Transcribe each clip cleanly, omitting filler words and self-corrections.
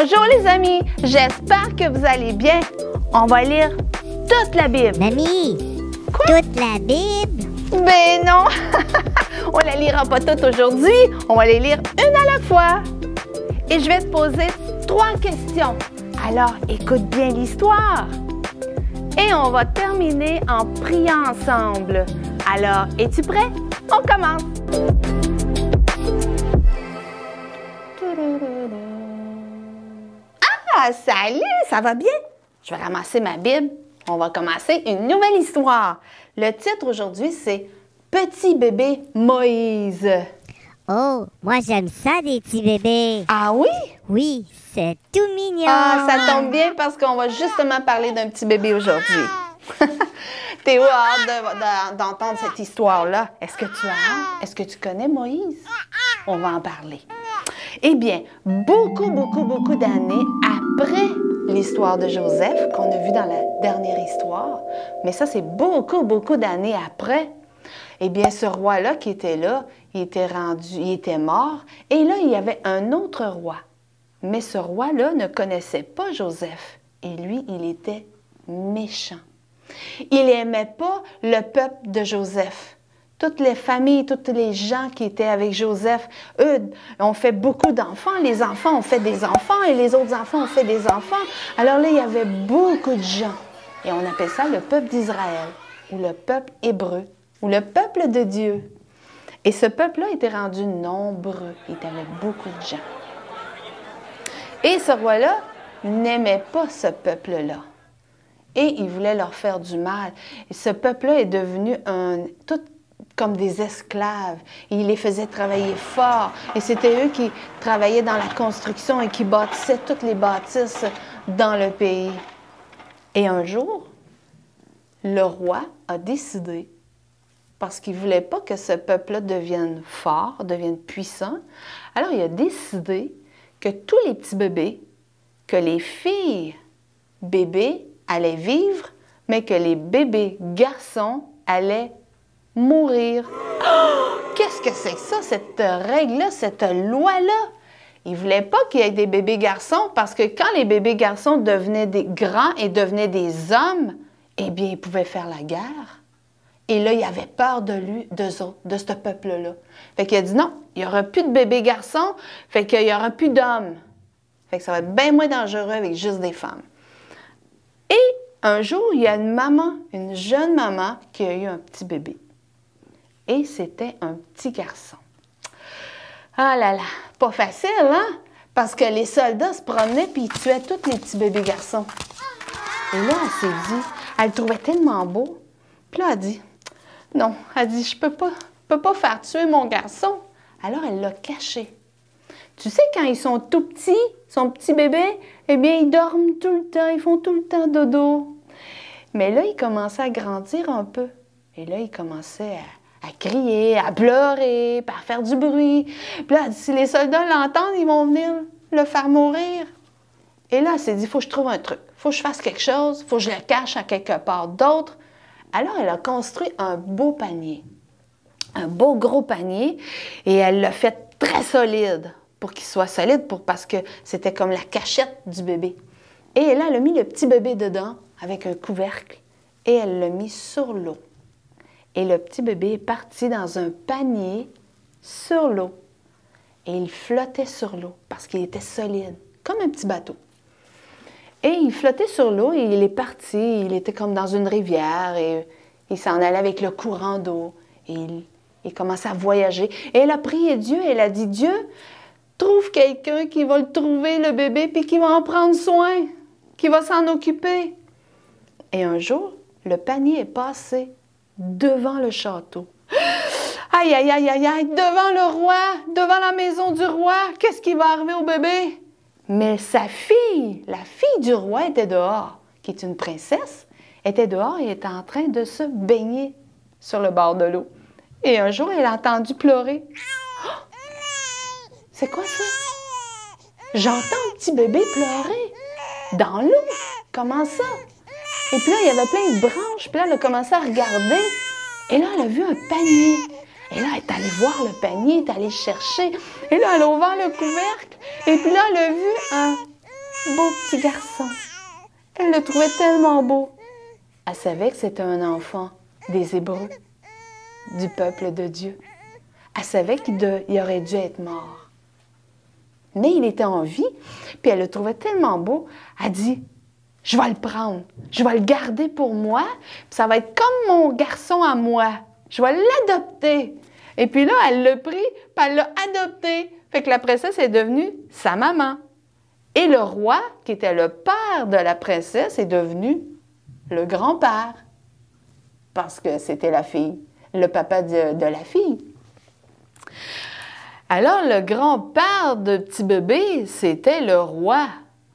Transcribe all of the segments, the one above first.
Bonjour les amis, j'espère que vous allez bien. On va lire toute la Bible. Mamie, Quoi? toute la Bible? Ben non, on la lira pas toute aujourd'hui, on va les lire une à la fois. Et je vais te poser 3 questions. Alors écoute bien l'histoire. Et on va terminer en priant ensemble. Alors, es-tu prêt? On commence. Ah, salut, ça va bien? Je vais ramasser ma Bible. On va commencer une nouvelle histoire. Le titre aujourd'hui, c'est « Petit bébé Moïse ». Oh, moi j'aime ça des petits bébés. Ah oui? Oui, c'est tout mignon. Ah, ça tombe bien parce qu'on va justement parler d'un petit bébé aujourd'hui. Théo a hâte d'entendre cette histoire-là. Est-ce que tu as hâte? Est-ce que tu connais Moïse? On va en parler. Eh bien, beaucoup d'années après l'histoire de Joseph, qu'on a vu dans la dernière histoire, mais ça, c'est beaucoup d'années après, eh bien, ce roi-là qui était là, il était mort, et là, il y avait un autre roi. Mais ce roi-là ne connaissait pas Joseph, et lui, il était méchant. Il n'aimait pas le peuple de Joseph. Toutes les familles, tous les gens qui étaient avec Joseph, eux, ont fait beaucoup d'enfants. Les enfants ont fait des enfants et les autres enfants ont fait des enfants. Alors là, il y avait beaucoup de gens. Et on appelle ça le peuple d'Israël, ou le peuple hébreu, ou le peuple de Dieu. Et ce peuple-là était rendu nombreux. Il y avait beaucoup de gens. Et ce roi-là n'aimait pas ce peuple-là. Et il voulait leur faire du mal. Et ce peuple-là est devenu tout comme des esclaves. Et il les faisait travailler fort. Et c'était eux qui travaillaient dans la construction et qui bâtissaient toutes les bâtisses dans le pays. Et un jour, le roi a décidé, parce qu'il ne voulait pas que ce peuple-là devienne fort, devienne puissant, alors il a décidé que tous les petits bébés, que les filles bébés allaient vivre, mais que les bébés garçons allaient mourir. Oh! Qu'est-ce que c'est que ça, cette règle-là, cette loi-là? Il ne voulait pas qu'il y ait des bébés garçons parce que quand les bébés garçons devenaient des grands et devenaient des hommes, eh bien, ils pouvaient faire la guerre. Et là, il avait peur d'eux autres, de ce peuple-là. Fait qu'il a dit non, il n'y aura plus de bébés garçons, fait qu'il n'y aura plus d'hommes. Fait que ça va être bien moins dangereux avec juste des femmes. Et un jour, il y a une jeune maman qui a eu un petit bébé. Et c'était un petit garçon. Ah là là, pas facile, hein? Parce que les soldats se promenaient puis ils tuaient tous les petits bébés garçons. Et là, elle s'est dit, elle le trouvait tellement beau. Puis là, elle dit, non, elle dit, je peux pas faire tuer mon garçon. Alors, elle l'a caché. Tu sais, quand ils sont tout petits, son petit bébé, eh bien, ils dorment tout le temps, ils font tout le temps dodo. Mais là, il commençait à grandir un peu. Et là, il commençait à crier, à pleurer, à faire du bruit. Puis là, si les soldats l'entendent, ils vont venir le faire mourir. Et là, elle s'est dit, il faut que je trouve un truc. Il faut que je fasse quelque chose. Il faut que je le cache à quelque part d'autre. Alors, elle a construit un beau panier. Un beau gros panier. Et elle l'a fait très solide. Pour qu'il soit solide, parce que c'était comme la cachette du bébé. Et là, elle a mis le petit bébé dedans avec un couvercle. Et elle l'a mis sur l'eau. Et le petit bébé est parti dans un panier sur l'eau. Et il flottait sur l'eau parce qu'il était solide, comme un petit bateau. Et il flottait sur l'eau et il est parti. Il était comme dans une rivière et il s'en allait avec le courant d'eau. Et il commençait à voyager. Et elle a prié Dieu et elle a dit, Dieu, trouve quelqu'un qui va le trouver, le bébé, puis qui va en prendre soin, qui va s'en occuper. Et un jour, le panier est passé devant le château. Aïe, aïe, aïe, aïe, aïe, devant le roi, devant la maison du roi, qu'est-ce qui va arriver au bébé? Mais sa fille, la fille du roi était dehors, qui est une princesse, était dehors et était en train de se baigner sur le bord de l'eau. Et un jour, elle a entendu pleurer. Oh! C'est quoi ça? J'entends un petit bébé pleurer dans l'eau. Comment ça? Et puis là, il y avait plein de branches. Puis là, elle a commencé à regarder. Et là, elle a vu un panier. Et là, elle est allée voir le panier, elle est allée chercher. Et là, elle a ouvert le couvercle. Et puis là, elle a vu beau petit garçon. Elle le trouvait tellement beau. Elle savait que c'était un enfant des Hébreux, du peuple de Dieu. Elle savait qu'il aurait dû être mort. Mais il était en vie, puis elle le trouvait tellement beau, elle dit, « Je vais le prendre, je vais le garder pour moi, puis ça va être comme mon garçon à moi. Je vais l'adopter. » Et puis là, elle l'a pris, puis elle l'a adopté. Fait que la princesse est devenue sa maman. Et le roi, qui était le père de la princesse, est devenu le grand-père. Parce que c'était la fille, le papa de la fille. Alors, le grand-père de petit bébé, c'était le roi.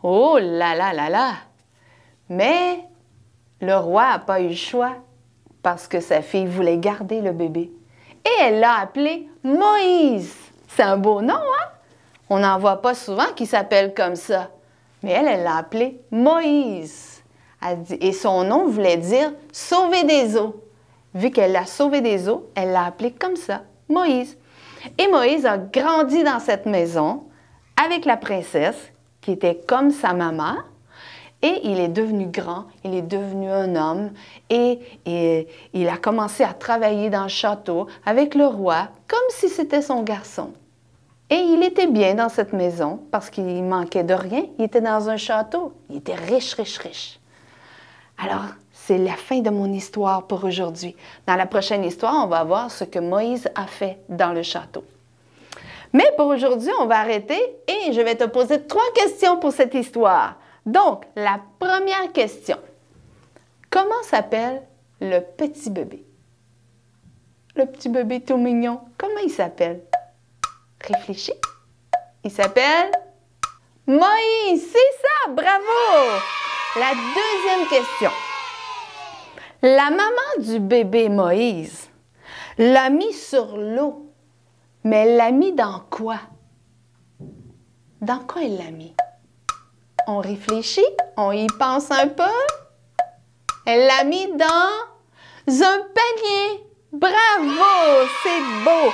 Oh là là là là! Mais le roi n'a pas eu le choix parce que sa fille voulait garder le bébé. Et elle l'a appelé Moïse. C'est un beau nom, hein? On n'en voit pas souvent qui s'appelle comme ça. Mais elle l'a appelé Moïse. Et son nom voulait dire « sauver des eaux ». Vu qu'elle l'a sauvé des eaux, elle l'a appelé comme ça, Moïse. Et Moïse a grandi dans cette maison avec la princesse, qui était comme sa maman. Et il est devenu grand, il est devenu un homme et il a commencé à travailler dans le château avec le roi, comme si c'était son garçon. Et il était bien dans cette maison parce qu'il manquait de rien. Il était dans un château. Il était riche, riche, riche. Alors, c'est la fin de mon histoire pour aujourd'hui. Dans la prochaine histoire, on va voir ce que Moïse a fait dans le château. Mais pour aujourd'hui, on va arrêter et je vais te poser 3 questions pour cette histoire. Donc, la première question. Comment s'appelle le petit bébé? Le petit bébé tout mignon, comment il s'appelle? Réfléchis. Il s'appelle Moïse. C'est ça, bravo! La deuxième question. La maman du bébé Moïse l'a mis sur l'eau, mais elle l'a mis dans quoi? Dans quoi elle l'a mis? On réfléchit, on y pense un peu. Elle l'a mis dans un panier. Bravo, c'est beau.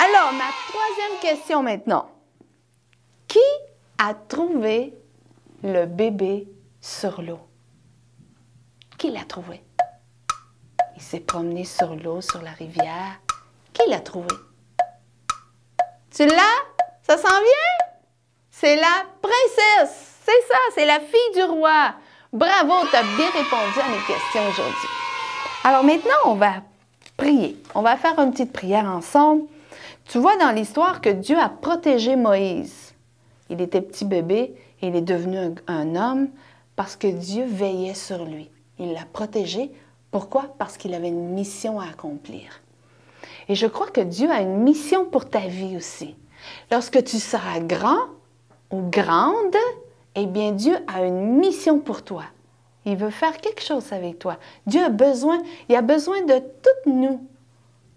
Alors, ma troisième question maintenant. Qui a trouvé le bébé sur l'eau? Qui l'a trouvé? Il s'est promené sur l'eau, sur la rivière. Qui l'a trouvé? Tu l'as? Ça s'en vient? C'est la princesse. C'est ça, c'est la fille du roi. Bravo, tu as bien répondu à mes questions aujourd'hui. Alors maintenant, on va prier. On va faire une petite prière ensemble. Tu vois dans l'histoire que Dieu a protégé Moïse. Il était petit bébé et il est devenu un homme parce que Dieu veillait sur lui. Il l'a protégé. Pourquoi? Parce qu'il avait une mission à accomplir. Et je crois que Dieu a une mission pour ta vie aussi. Lorsque tu seras grand ou grande, eh bien Dieu a une mission pour toi. Il veut faire quelque chose avec toi. Dieu a besoin de toutes nous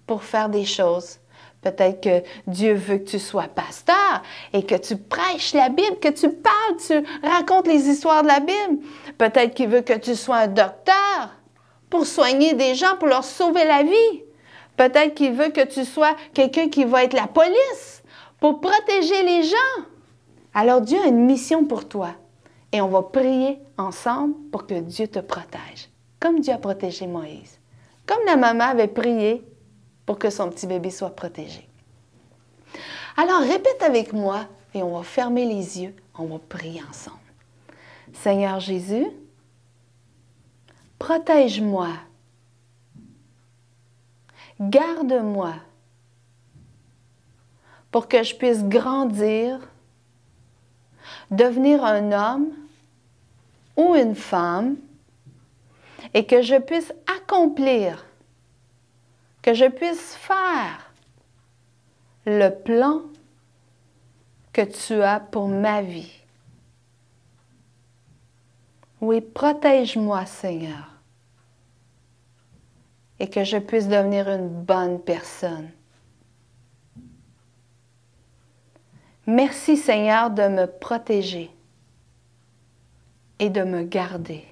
pour faire des choses. Peut-être que Dieu veut que tu sois pasteur et que tu prêches la Bible, que tu parles, tu racontes les histoires de la Bible. Peut-être qu'il veut que tu sois un docteur pour soigner des gens, pour leur sauver la vie. Peut-être qu'il veut que tu sois quelqu'un qui va être la police pour protéger les gens. Alors Dieu a une mission pour toi et on va prier ensemble pour que Dieu te protège, comme Dieu a protégé Moïse, comme la maman avait prié pour que son petit bébé soit protégé. Alors répète avec moi et on va fermer les yeux, on va prier ensemble. Seigneur Jésus, protège-moi, garde-moi pour que je puisse grandir, devenir un homme ou une femme et que je puisse accomplir, que je puisse faire le plan que tu as pour ma vie. Oui, protège-moi, Seigneur, et que je puisse devenir une bonne personne. Merci, Seigneur, de me protéger et de me garder.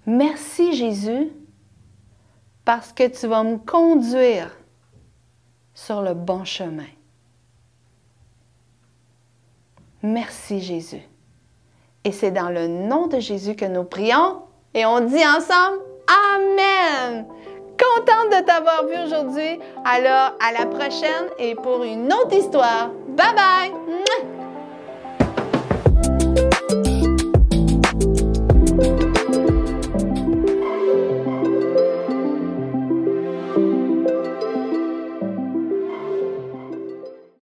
Merci, Jésus, parce que tu vas me conduire sur le bon chemin. Merci Jésus. Et c'est dans le nom de Jésus que nous prions et on dit ensemble Amen. Contente de t'avoir vu aujourd'hui. Alors, à la prochaine et pour une autre histoire. Bye bye!